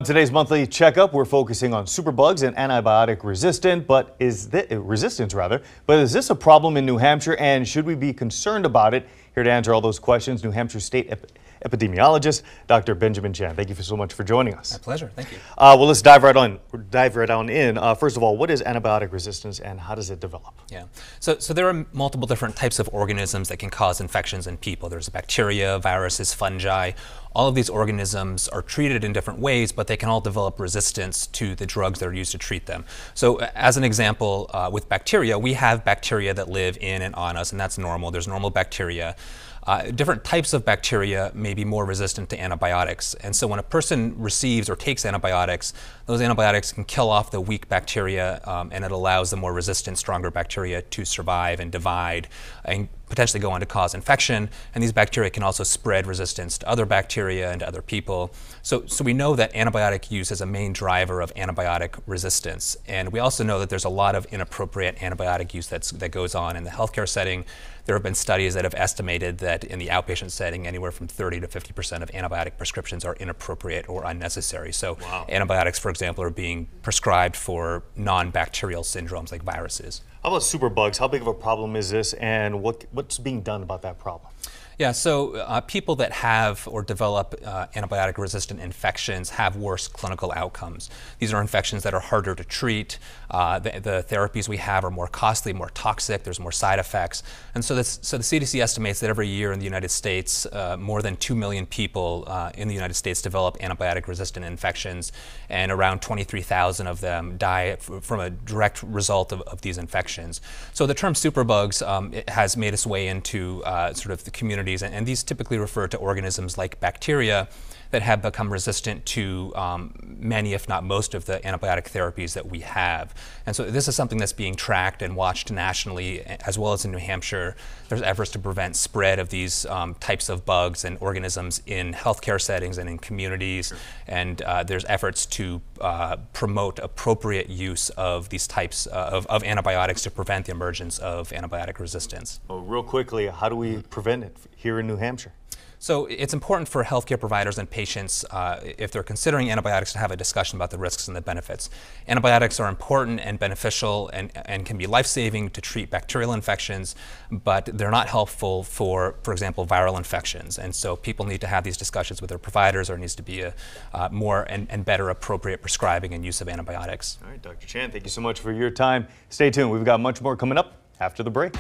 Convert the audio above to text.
Today's monthly checkup, we're focusing on superbugs and antibiotic resistance, but is this a problem in New Hampshire, and should we be concerned about it? Here to answer all those questions, New Hampshire State epidemiologist Dr. Benjamin Chan. Thank you so much for joining us. My pleasure. Thank you. Well, let's dive right on in. First of all, what is antibiotic resistance and how does it develop? Yeah. So there are multiple different types of organisms that can cause infections in people. There's bacteria, viruses, fungi. All of these organisms are treated in different ways, but they can all develop resistance to the drugs that are used to treat them. So as an example, with bacteria, we have bacteria that live in and on us, and that's normal. There's normal bacteria. Different types of bacteria may be more resistant to antibiotics. And so when a person receives or takes antibiotics, those antibiotics can kill off the weak bacteria, and it allows the more resistant, stronger bacteria to survive and divide and potentially go on to cause infection. And these bacteria can also spread resistance to other bacteria and to other people. So we know that antibiotic use is a main driver of antibiotic resistance. And we also know that there's a lot of inappropriate antibiotic use that goes on in the healthcare setting. There have been studies that have estimated that in the outpatient setting, anywhere from 30 to 50% of antibiotic prescriptions are inappropriate or unnecessary. So antibiotics, for example, are being prescribed for non-bacterial syndromes like viruses. How about superbugs? How big of a problem is this, and what's being done about that problem? Yeah, so people that have or develop antibiotic-resistant infections have worse clinical outcomes. These are infections that are harder to treat. The therapies we have are more costly, more toxic. There's more side effects. And so the CDC estimates that every year in the United States, more than 2 million people in the United States develop antibiotic-resistant infections, and around 23,000 of them die from a direct result of these infections. So the term superbugs it has made its way into sort of the community. And these typically refer to organisms like bacteria that have become resistant to many, if not most, of the antibiotic therapies that we have. And so this is something that's being tracked and watched nationally, as well as in New Hampshire. There's efforts to prevent spread of these types of bugs and organisms in healthcare settings and in communities. Sure. And there's efforts to promote appropriate use of these types of antibiotics to prevent the emergence of antibiotic resistance. Well, real quickly, how do we prevent it here in New Hampshire? So it's important for healthcare providers and patients, if they're considering antibiotics, to have a discussion about the risks and the benefits. Antibiotics are important and beneficial and can be life-saving to treat bacterial infections, but they're not helpful for example, viral infections. And so people need to have these discussions with their providers. There needs to be a more and better appropriate prescribing and use of antibiotics. All right, Dr. Chan, thank you so much for your time. Stay tuned. We've got much more coming up after the break.